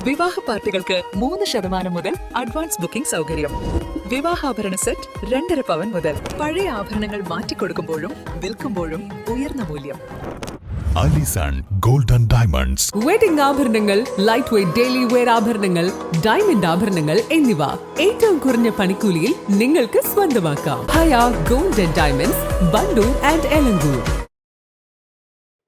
വിവാഹ പാർട്ടികൾക്ക് 3% മുതൽ അഡ്വാൻസ് ബുക്കിംഗ് സൗകര്യം. വിവാഹാഭരണ സെറ്റ് 2.5 പവൻ മുതൽ. പഴയ ആഭരണങ്ങൾ മാറ്റിക്കൊടുക്കുമ്പോഴും വിൽക്കുമ്പോഴും ഉയർന്ന മൂല്യം. Alison golden diamonds. വെഡിംഗ് ആഭരണങ്ങൾ, ലൈറ്റ് വെയ്റ്റ് ഡെയിലി വെയർ ആഭരണങ്ങൾ, ഡയമണ്ട് ആഭരണങ്ങൾ എന്നിവ ഏറ്റവും കുറഞ്ഞ പണിക്കൂലിയിൽ നിങ്ങൾക്ക് സ്വന്തമാക്കാം. Haya golden diamonds, Wandoor and Elankur.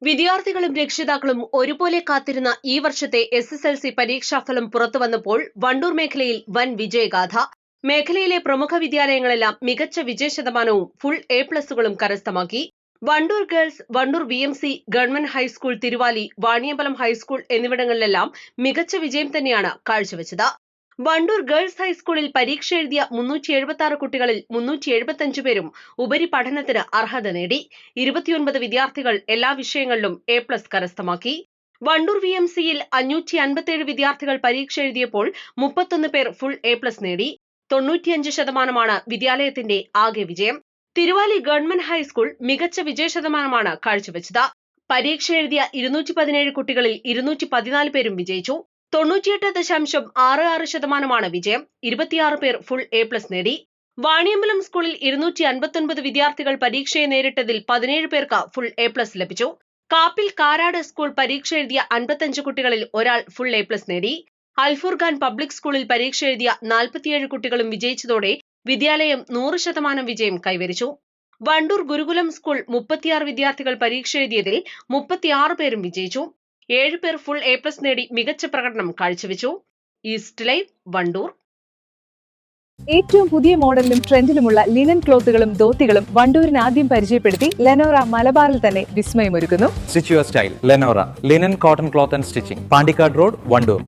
വിദ്യാർത്ഥികളും രക്ഷിതാക്കളും ഒരുപോലെ കാത്തിരുന്ന ഈ വർഷത്തെ SSLC പരീക്ഷാഫലം പുറത്തുവന്നപ്പോൾ വണ്ടൂർ മേഖലയിൽ വൻ വിജയഗാഥ. മേഖലയിലെ പ്രമുഖ വിദ്യാലയങ്ങളെല്ലാം മികച്ച വിജയശതമാനവും ഫുൾ A+കളും കരസ്ഥമാക്കി. Wandoor Girls, Wandoor VMC, government high school Thiruvali, Vaniyambalam high school എന്നിവിടങ്ങളിലെല്ലാം മികച്ച വിജയം തന്നെയാണ് കാഴ്ചവെച്ചത്. വണ്ടൂർ ഗേൾസ് ഹൈസ്കൂളിൽ പരീക്ഷ എഴുതിയ 376 കുട്ടികളിൽ 375 പേരും ഉപരിപഠനത്തിന് അർഹത നേടി. 29 വിദ്യാർത്ഥികൾ എല്ലാ വിഷയങ്ങളിലും A+ കരസ്ഥമാക്കി. വണ്ടൂർ VMCയിൽ 557 വിദ്യാർത്ഥികൾ പരീക്ഷ എഴുതിയപ്പോൾ 31 പേർ ഫുൾ A+ നേടി. 95% വിദ്യാലയത്തിന്റെ ആകെ വിജയം. തിരുവാലി ഗവൺമെന്റ് ഹൈസ്കൂൾ മികച്ച വിജയശതമാനമാണ് കാഴ്ചവെച്ചത്. പരീക്ഷ എഴുതിയ 217 കുട്ടികളിൽ 214 പേരും വിജയിച്ചു. 98.66% വിജയം. 26 പേർ ഫുൾ A+ നേടി. വാണിയമ്പലം സ്കൂളിൽ 259 വിദ്യാർത്ഥികൾ പരീക്ഷയെ നേരിട്ടതിൽ 17 പേർക്ക് ഫുൾ A+ ലഭിച്ചു. കാപ്പിൽ കാരാട് സ്കൂൾ പരീക്ഷ എഴുതിയ 55 കുട്ടികളിൽ ഒരാൾ ഫുൾ A+ നേടി. അൽഫുർഖാൻ പബ്ലിക് സ്കൂളിൽ പരീക്ഷ എഴുതിയ 47 കുട്ടികളും വിജയിച്ചതോടെ വിദ്യാലയം 100% വിജയം കൈവരിച്ചു. വണ്ടൂർ ഗുരുകുലം സ്കൂൾ 36 വിദ്യാർത്ഥികൾ പരീക്ഷ എഴുതിയതിൽ 36 പേരും വിജയിച്ചു. 7 പേർ ഫുൾ A+ നേടി മികച്ച പ്രകടനം കാഴ്ചവെച്ചു. East live, Wandoor. ഏറ്റവും പുതിയ മോഡലിലും ട്രെൻഡിലുമുള്ള ലിനൻ ക്ലോത്തുകളും ധോത്തികളും വണ്ടൂരിന് ആദ്യം പരിചയപ്പെടുത്തി ലെനോറ മലബാറിൽ തന്നെ വിസ്മയമൊരുക്കുന്നു. Stitch your style Lenora linen cotton cloth and stitching, Pandikkad road, Wandoor.